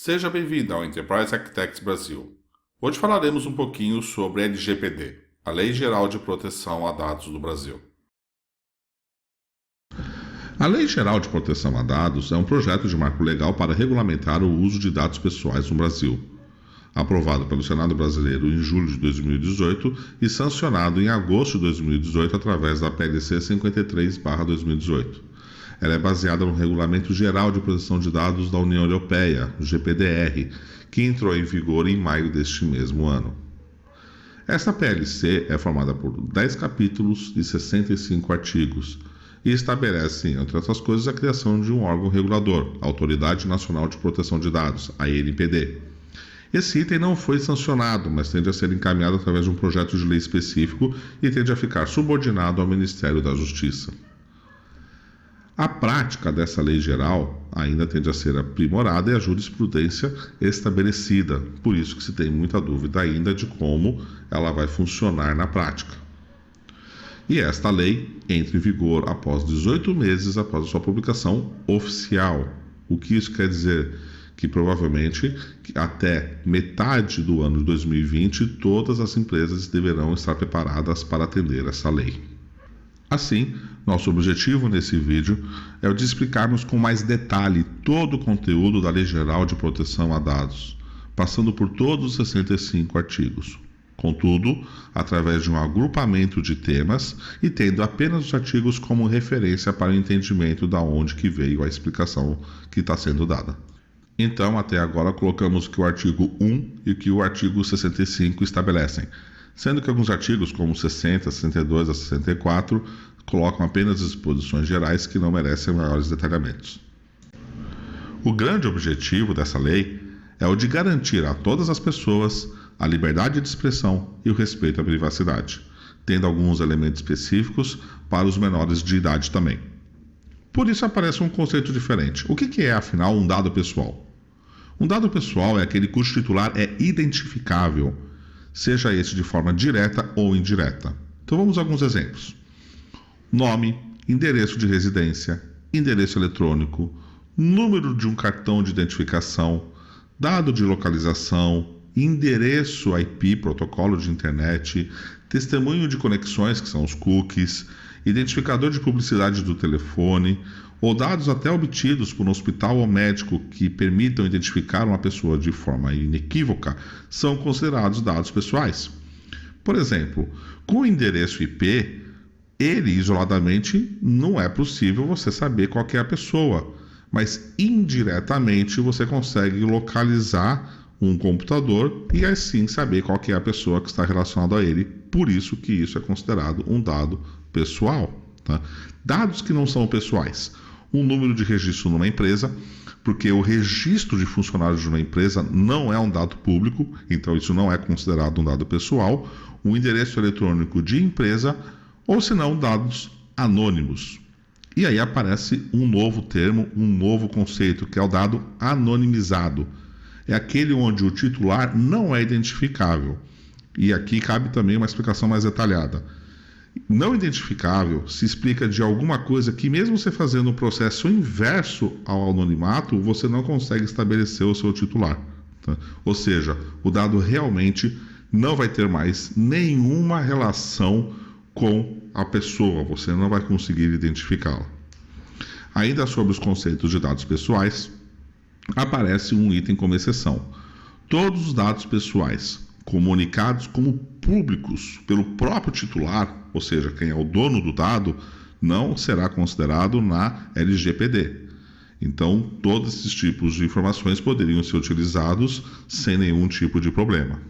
Seja bem-vindo ao Enterprise Architects Brasil. Hoje falaremos um pouquinho sobre a LGPD, a Lei Geral de Proteção a Dados do Brasil. A Lei Geral de Proteção a Dados é um projeto de marco legal para regulamentar o uso de dados pessoais no Brasil. Aprovado pelo Senado brasileiro em julho de 2018 e sancionado em agosto de 2018 através da PLC 53/2018. Ela é baseada no Regulamento Geral de Proteção de Dados da União Europeia, o GPDR, que entrou em vigor em maio deste mesmo ano. Esta PLC é formada por 10 capítulos e 65 artigos e estabelece, entre outras coisas, a criação de um órgão regulador, a Autoridade Nacional de Proteção de Dados, a ANPD. Esse item não foi sancionado, mas tende a ser encaminhado através de um projeto de lei específico e tende a ficar subordinado ao Ministério da Justiça. A prática dessa lei geral ainda tende a ser aprimorada e a jurisprudência estabelecida, por isso que se tem muita dúvida ainda de como ela vai funcionar na prática. E esta lei entra em vigor após 18 meses após a sua publicação oficial. O que isso quer dizer? Que provavelmente até metade do ano de 2020 todas as empresas deverão estar preparadas para atender essa lei. Assim, nosso objetivo nesse vídeo é o de explicarmos com mais detalhe todo o conteúdo da Lei Geral de Proteção a Dados, passando por todos os 65 artigos. Contudo, através de um agrupamento de temas e tendo apenas os artigos como referência para o entendimento de onde que veio a explicação que está sendo dada. Então, até agora, colocamos o que o artigo 1 e o que o artigo 65 estabelecem, sendo que alguns artigos, como 60, 62 a 64, colocam apenas disposições gerais que não merecem maiores detalhamentos. O grande objetivo dessa lei é o de garantir a todas as pessoas a liberdade de expressão e o respeito à privacidade, tendo alguns elementos específicos para os menores de idade também. Por isso aparece um conceito diferente. O que é, afinal, um dado pessoal? Um dado pessoal é aquele cujo titular é identificável, seja esse de forma direta ou indireta. Então vamos a alguns exemplos. Nome, endereço de residência, endereço eletrônico, número de um cartão de identificação, dado de localização, endereço IP, protocolo de internet, testemunho de conexões, que são os cookies, identificador de publicidade do telefone, ou dados até obtidos por um hospital ou médico que permitam identificar uma pessoa de forma inequívoca, são considerados dados pessoais. Por exemplo, com o endereço IP, ele isoladamente não é possível você saber qual que é a pessoa, mas indiretamente você consegue localizar um computador e assim saber qual que é a pessoa que está relacionada a ele, por isso que isso é considerado um dado pessoal. Tá? Dados que não são pessoais. Um número de registro numa empresa, porque o registro de funcionários de uma empresa não é um dado público, então isso não é considerado um dado pessoal. Um endereço eletrônico de empresa, ou senão dados anônimos. E aí aparece um novo termo, um novo conceito, que é o dado anonimizado. É aquele onde o titular não é identificável. E aqui cabe também uma explicação mais detalhada. Não identificável se explica de alguma coisa que, mesmo você fazendo um processo inverso ao anonimato, você não consegue estabelecer o seu titular. Tá? Ou seja, o dado realmente não vai ter mais nenhuma relação com a pessoa, você não vai conseguir identificá-la. Ainda sobre os conceitos de dados pessoais, aparece um item como exceção. Todos os dados pessoais comunicados como públicos pelo próprio titular, ou seja, quem é o dono do dado, não será considerado na LGPD. Então, todos esses tipos de informações poderiam ser utilizados sem nenhum tipo de problema.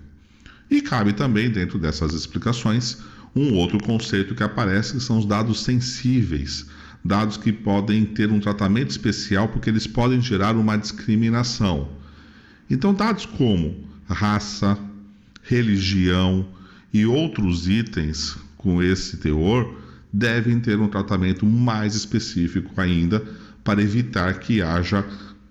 E cabe também, dentro dessas explicações, um outro conceito que aparece, que são os dados sensíveis, dados que podem ter um tratamento especial porque eles podem gerar uma discriminação. Então, dados como raça, religião e outros itens com esse teor devem ter um tratamento mais específico ainda para evitar que haja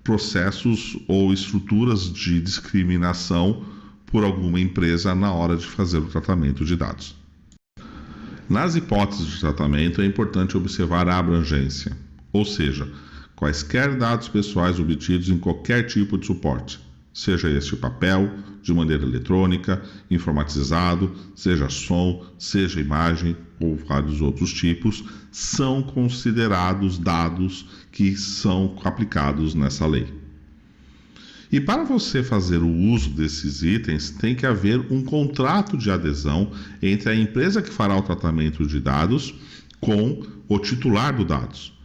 processos ou estruturas de discriminação por alguma empresa na hora de fazer o tratamento de dados. Nas hipóteses de tratamento, é importante observar a abrangência, ou seja, quaisquer dados pessoais obtidos em qualquer tipo de suporte, seja este papel, de maneira eletrônica, informatizado, seja som, seja imagem ou vários outros tipos, são considerados dados que são aplicados nessa lei. E para você fazer o uso desses itens, tem que haver um contrato de adesão entre a empresa que fará o tratamento de dados com o titular dos dados.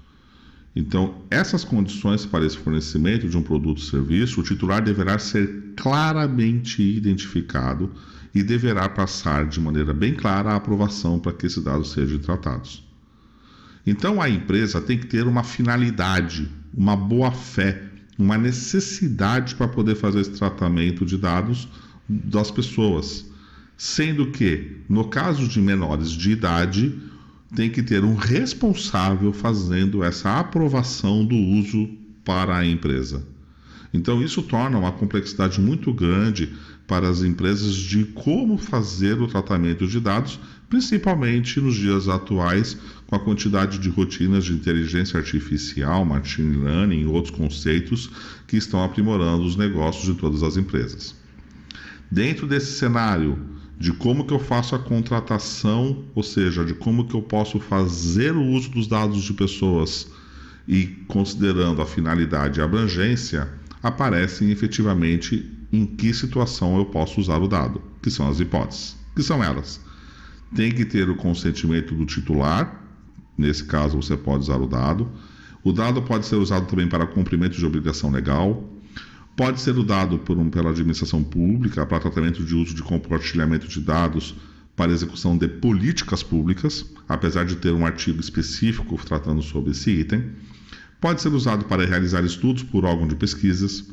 Então, essas condições para esse fornecimento de um produto ou serviço, o titular deverá ser claramente identificado e deverá passar de maneira bem clara a aprovação para que esses dados sejam tratados. Então, a empresa tem que ter uma finalidade, uma boa-fé, uma necessidade para poder fazer esse tratamento de dados das pessoas, sendo que, no caso de menores de idade, tem que ter um responsável fazendo essa aprovação do uso para a empresa. Então, isso torna uma complexidade muito grande para as empresas de como fazer o tratamento de dados, principalmente nos dias atuais, com a quantidade de rotinas de inteligência artificial, machine learning e outros conceitos que estão aprimorando os negócios de todas as empresas. Dentro desse cenário de como que eu faço a contratação, ou seja, de como que eu posso fazer o uso dos dados de pessoas e considerando a finalidade e a abrangência, aparecem efetivamente em que situação eu posso usar o dado, que são as hipóteses, que são elas. Tem que ter o consentimento do titular, nesse caso você pode usar o dado pode ser usado também para cumprimento de obrigação legal, pode ser usado pela administração pública para tratamento de uso de compartilhamento de dados para execução de políticas públicas, apesar de ter um artigo específico tratando sobre esse item. Pode ser usado para realizar estudos por órgão de pesquisas,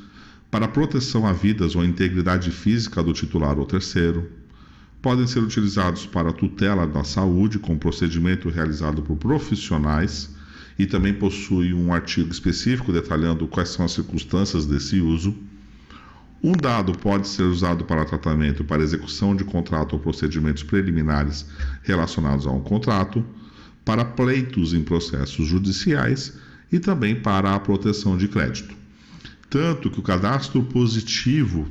para proteção a vidas ou integridade física do titular ou terceiro. Podem ser utilizados para tutela da saúde, com procedimento realizado por profissionais, e também possui um artigo específico detalhando quais são as circunstâncias desse uso. Um dado pode ser usado para tratamento para execução de contrato ou procedimentos preliminares relacionados a um contrato, para pleitos em processos judiciais e também para a proteção de crédito. Tanto que o cadastro positivo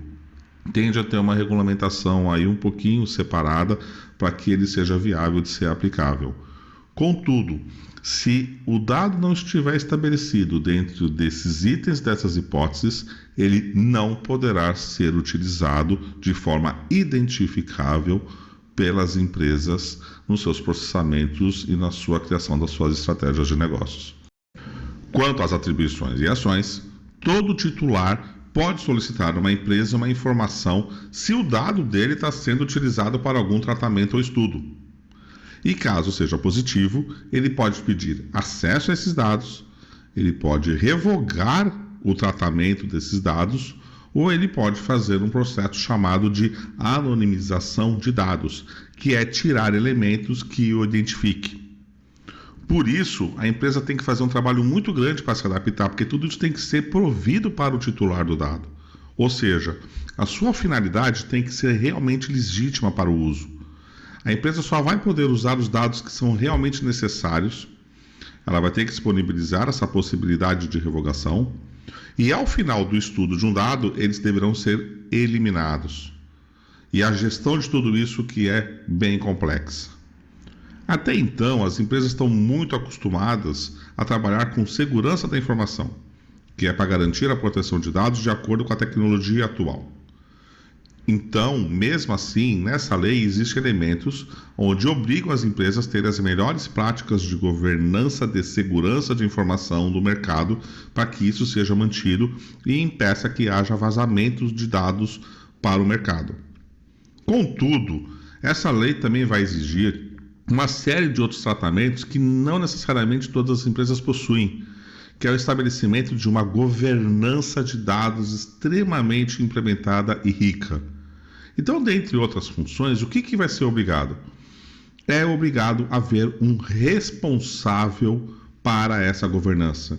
tende a ter uma regulamentação aí um pouquinho separada para que ele seja viável de ser aplicável. Contudo, se o dado não estiver estabelecido dentro desses itens, dessas hipóteses, ele não poderá ser utilizado de forma identificável pelas empresas nos seus processamentos e na sua criação das suas estratégias de negócios. Quanto às atribuições e ações, todo titular pode solicitar a uma empresa uma informação se o dado dele está sendo utilizado para algum tratamento ou estudo. E caso seja positivo, ele pode pedir acesso a esses dados, ele pode revogar o tratamento desses dados, ou ele pode fazer um processo chamado de anonimização de dados, que é tirar elementos que o identifiquem. Por isso, a empresa tem que fazer um trabalho muito grande para se adaptar, porque tudo isso tem que ser provido para o titular do dado. Ou seja, a sua finalidade tem que ser realmente legítima para o uso. A empresa só vai poder usar os dados que são realmente necessários, ela vai ter que disponibilizar essa possibilidade de revogação, e ao final do estudo de um dado, eles deverão ser eliminados. E a gestão de tudo isso que é bem complexa. Até então, as empresas estão muito acostumadas a trabalhar com segurança da informação, que é para garantir a proteção de dados de acordo com a tecnologia atual. Então, mesmo assim, nessa lei existem elementos onde obrigam as empresas a terem as melhores práticas de governança de segurança de informação do mercado para que isso seja mantido e impeça que haja vazamentos de dados para o mercado. Contudo, essa lei também vai exigir uma série de outros tratamentos que não necessariamente todas as empresas possuem, que é o estabelecimento de uma governança de dados extremamente implementada e rica. Então, dentre outras funções, o que vai ser obrigado? É obrigado a haver um responsável para essa governança.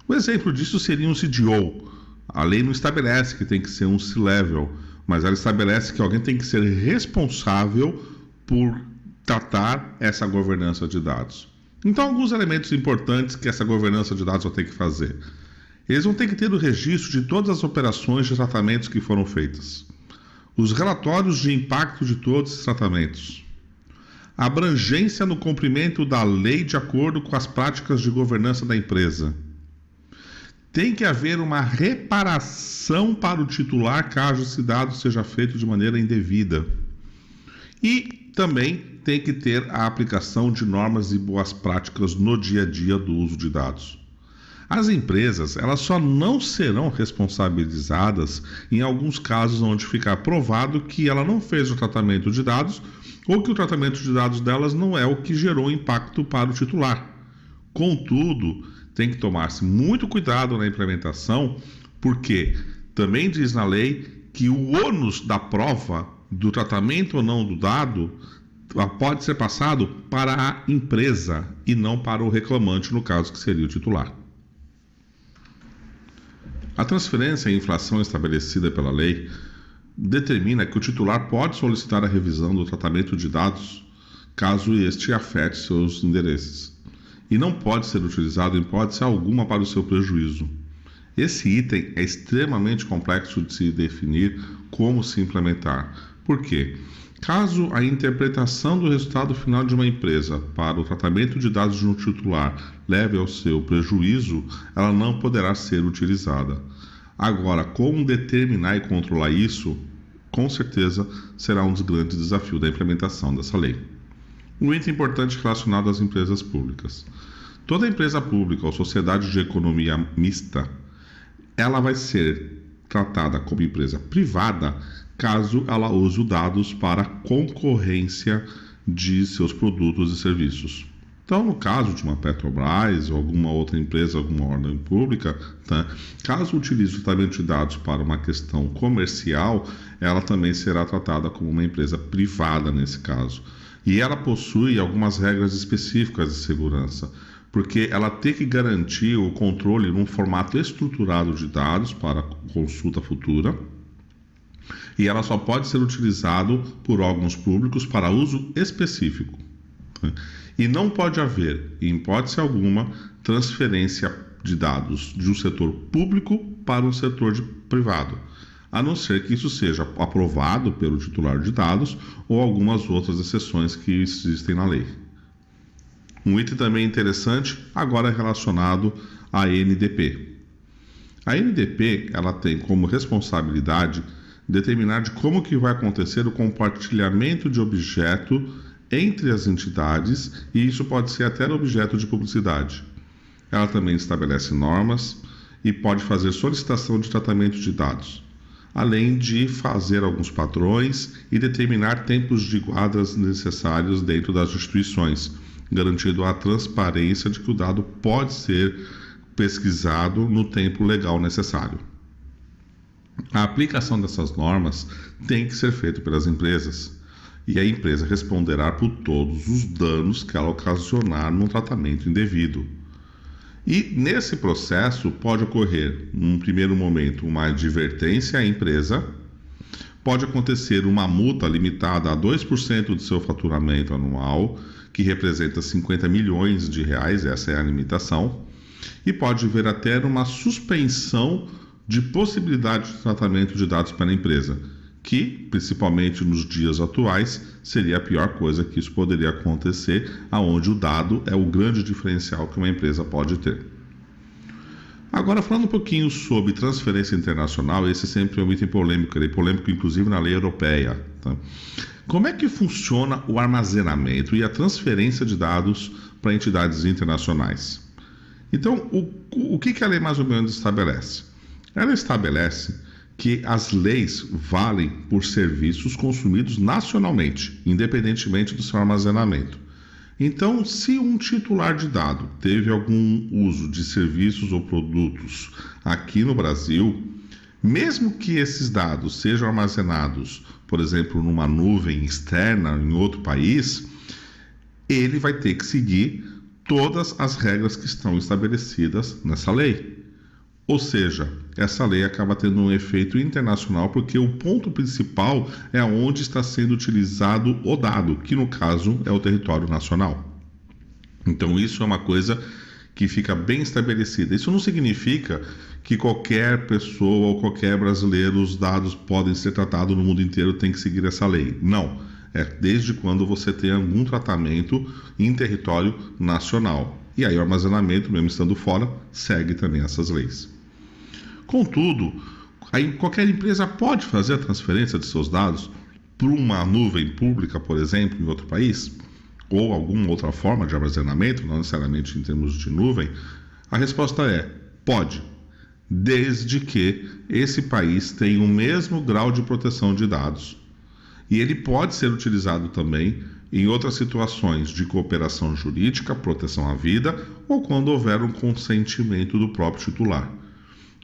O exemplo disso seria um CDO. A lei não estabelece que tem que ser um C-Level, mas ela estabelece que alguém tem que ser responsável por tratar essa governança de dados. Então, alguns elementos importantes que essa governança de dados vai ter que fazer. Eles vão ter que ter o registro de todas as operações de tratamentos que foram feitas, os relatórios de impacto de todos esses tratamentos, a abrangência no cumprimento da lei de acordo com as práticas de governança da empresa. Tem que haver uma reparação para o titular caso esse dado seja feito de maneira indevida. E também tem que ter a aplicação de normas e boas práticas no dia a dia do uso de dados. As empresas, elas só não serão responsabilizadas em alguns casos onde ficar provado que ela não fez o tratamento de dados ou que o tratamento de dados delas não é o que gerou impacto para o titular. Contudo, tem que tomar-se muito cuidado na implementação, porque também diz na lei que o ônus da prova do tratamento ou não do dado pode ser passado para a empresa e não para o reclamante, no caso que seria o titular. A transferência e inflação estabelecida pela lei determina que o titular pode solicitar a revisão do tratamento de dados caso este afete seus interesses e não pode ser utilizado em hipótese alguma para o seu prejuízo. Esse item é extremamente complexo de se definir como se implementar. Por quê? Caso a interpretação do resultado final de uma empresa para o tratamento de dados de um titular leve ao seu prejuízo, ela não poderá ser utilizada. Agora, como determinar e controlar isso, com certeza será um dos grandes desafios da implementação dessa lei. Um item importante relacionado às empresas públicas. Toda empresa pública ou sociedade de economia mista, ela vai ser tratada como empresa privada caso ela use os dados para concorrência de seus produtos e serviços. Então, no caso de uma Petrobras ou alguma outra empresa, alguma ordem pública, caso utilize o tratamento de dados para uma questão comercial, ela também será tratada como uma empresa privada nesse caso. E ela possui algumas regras específicas de segurança, porque ela tem que garantir o controle num formato estruturado de dados para consulta futura, e ela só pode ser utilizado por órgãos públicos para uso específico. E não pode haver, em hipótese alguma, transferência de dados de um setor público para um setor privado, a não ser que isso seja aprovado pelo titular de dados ou algumas outras exceções que existem na lei. Um item também interessante agora é relacionado à NDP. A NDP ela tem como responsabilidade determinar de como que vai acontecer o compartilhamento de objeto entre as entidades, e isso pode ser até objeto de publicidade. Ela também estabelece normas e pode fazer solicitação de tratamento de dados, além de fazer alguns padrões e determinar tempos de guardas necessários dentro das instituições, garantindo a transparência de que o dado pode ser pesquisado no tempo legal necessário. A aplicação dessas normas tem que ser feita pelas empresas, e a empresa responderá por todos os danos que ela ocasionar no tratamento indevido. E nesse processo pode ocorrer, num primeiro momento, uma advertência à empresa, pode acontecer uma multa limitada a 2% do seu faturamento anual, que representa 50 milhões de reais, essa é a limitação, e pode haver até uma suspensão de possibilidade de tratamento de dados para a empresa, que, principalmente nos dias atuais, seria a pior coisa que isso poderia acontecer, aonde o dado é o grande diferencial que uma empresa pode ter. Agora, falando um pouquinho sobre transferência internacional, esse sempre é um item polêmico, ele é polêmico inclusive na lei europeia. Tá? Como é que funciona o armazenamento e a transferência de dados para entidades internacionais? Então, o que a lei mais ou menos estabelece? Ela estabelece que as leis valem por serviços consumidos nacionalmente, independentemente do seu armazenamento. Então, se um titular de dado teve algum uso de serviços ou produtos aqui no Brasil, mesmo que esses dados sejam armazenados, por exemplo, numa nuvem externa em outro país, ele vai ter que seguir todas as regras que estão estabelecidas nessa lei. Ou seja, essa lei acaba tendo um efeito internacional porque o ponto principal é onde está sendo utilizado o dado, que no caso é o território nacional. Então isso é uma coisa que fica bem estabelecida. Isso não significa que qualquer pessoa ou qualquer brasileiro, os dados podem ser tratados no mundo inteiro, tem que seguir essa lei. Não. É desde quando você tem algum tratamento em território nacional. E aí o armazenamento, mesmo estando fora, segue também essas leis. Contudo, aí qualquer empresa pode fazer a transferência de seus dados para uma nuvem pública, por exemplo, em outro país, ou alguma outra forma de armazenamento, não necessariamente em termos de nuvem. A resposta é: pode, desde que esse país tenha o mesmo grau de proteção de dados. E ele pode ser utilizado também em outras situações de cooperação jurídica, proteção à vida, ou quando houver um consentimento do próprio titular.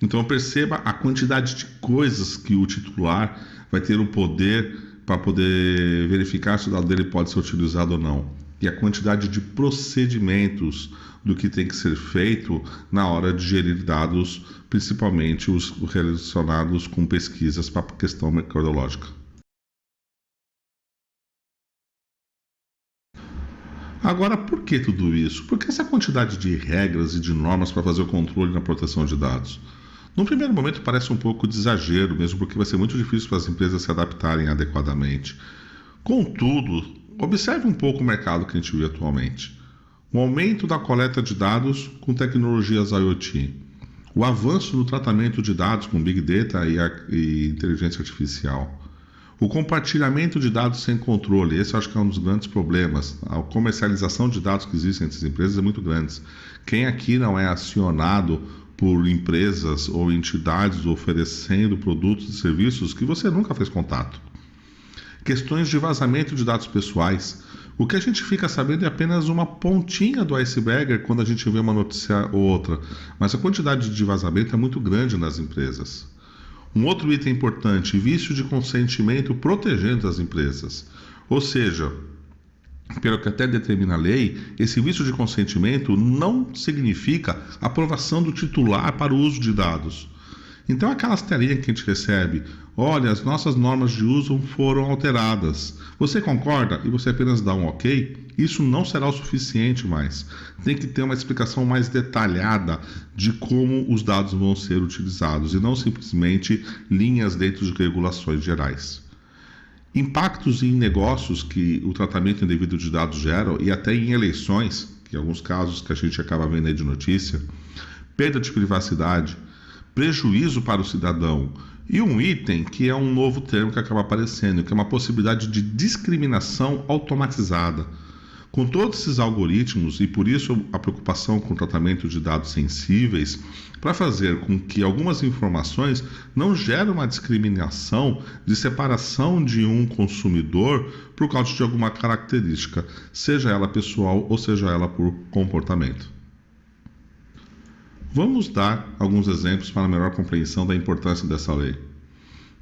Então perceba a quantidade de coisas que o titular vai ter o poder para poder verificar se o dado dele pode ser utilizado ou não. E a quantidade de procedimentos do que tem que ser feito na hora de gerir dados, principalmente os relacionados com pesquisas para a questão mercadológica. Agora, por que tudo isso? Por que essa quantidade de regras e de normas para fazer o controle na proteção de dados? Num primeiro momento parece um pouco de exagero, mesmo porque vai ser muito difícil para as empresas se adaptarem adequadamente. Contudo, observe um pouco o mercado que a gente vê atualmente. O aumento da coleta de dados com tecnologias IoT. O avanço no tratamento de dados com Big Data e inteligência artificial. O compartilhamento de dados sem controle, esse eu acho que é um dos grandes problemas. A comercialização de dados que existem entre as empresas é muito grande. Quem aqui não é acionado por empresas ou entidades oferecendo produtos e serviços que você nunca fez contato? Questões de vazamento de dados pessoais. O que a gente fica sabendo é apenas uma pontinha do iceberg quando a gente vê uma notícia ou outra, mas a quantidade de vazamento é muito grande nas empresas. Um outro item importante: vício de consentimento protegendo as empresas. Ou seja, pelo que até determina a lei, esse vício de consentimento não significa aprovação do titular para o uso de dados. Então aquelas telinhas que a gente recebe: olha, as nossas normas de uso foram alteradas. Você concorda? E você apenas dá um ok? Isso não será o suficiente mais. Tem que ter uma explicação mais detalhada de como os dados vão ser utilizados e não simplesmente linhas dentro de regulações gerais. Impactos em negócios que o tratamento indevido de dados gera e até em eleições, que em alguns casos que a gente acaba vendo aí de notícia, perda de privacidade, prejuízo para o cidadão e um item que é um novo termo que acaba aparecendo, que é uma possibilidade de discriminação automatizada. Com todos esses algoritmos, e por isso a preocupação com o tratamento de dados sensíveis, para fazer com que algumas informações não gerem uma discriminação de separação de um consumidor por causa de alguma característica, seja ela pessoal ou seja ela por comportamento. Vamos dar alguns exemplos para a melhor compreensão da importância dessa lei.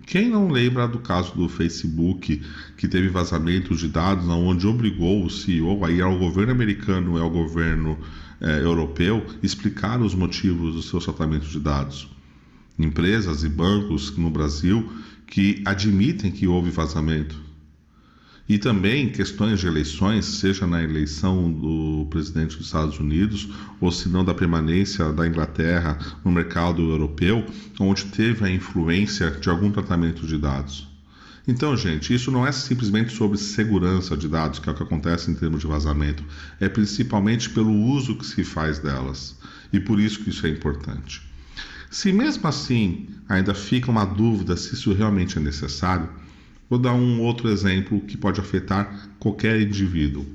Quem não lembra do caso do Facebook, que teve vazamentos de dados, onde obrigou o CEO, aí ao governo americano e ao governo europeu, explicar os motivos do seu tratamento de dados? Empresas e bancos no Brasil que admitem que houve vazamento. E também questões de eleições, seja na eleição do presidente dos Estados Unidos, ou se não da permanência da Inglaterra no mercado europeu, onde teve a influência de algum tratamento de dados. Então, gente, isso não é simplesmente sobre segurança de dados, que é o que acontece em termos de vazamento, é principalmente pelo uso que se faz delas, e por isso que isso é importante. Se mesmo assim ainda fica uma dúvida se isso realmente é necessário, vou dar um outro exemplo que pode afetar qualquer indivíduo.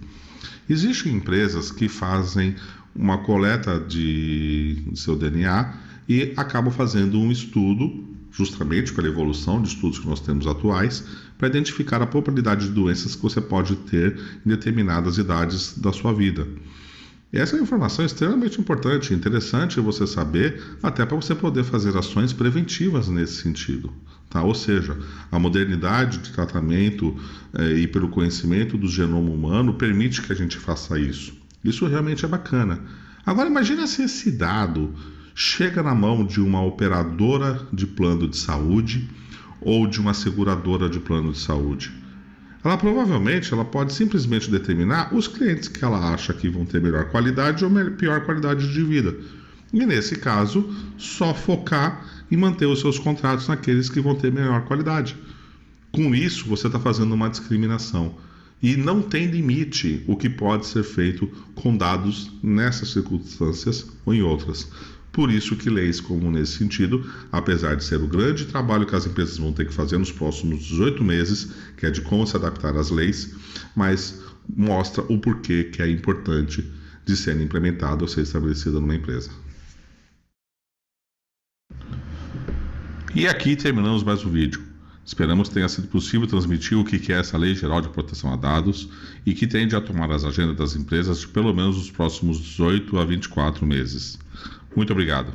Existem empresas que fazem uma coleta de seu DNA e acabam fazendo um estudo, justamente pela evolução de estudos que nós temos atuais, para identificar a probabilidade de doenças que você pode ter em determinadas idades da sua vida. Essa informação é extremamente importante e interessante você saber, até para você poder fazer ações preventivas nesse sentido. Tá? Ou seja, a modernidade de tratamento e pelo conhecimento do genoma humano permite que a gente faça isso. Isso realmente é bacana. Agora imagina se esse dado chega na mão de uma operadora de plano de saúde ou de uma seguradora de plano de saúde. ela pode simplesmente determinar os clientes que ela acha que vão ter melhor qualidade ou pior qualidade de vida. E nesse caso, só focar e manter os seus contratos naqueles que vão ter melhor qualidade. Com isso, você está fazendo uma discriminação. E não tem limite o que pode ser feito com dados nessas circunstâncias ou em outras. Por isso que leis como nesse sentido, apesar de ser o grande trabalho que as empresas vão ter que fazer nos próximos 18 meses, que é de como se adaptar às leis, mas mostra o porquê que é importante de ser implementada ou ser estabelecida numa empresa. E aqui terminamos mais um vídeo. Esperamos que tenha sido possível transmitir o que é essa Lei Geral de Proteção a Dados e que tende a tomar as agendas das empresas de pelo menos os próximos 18 a 24 meses. Muito obrigado.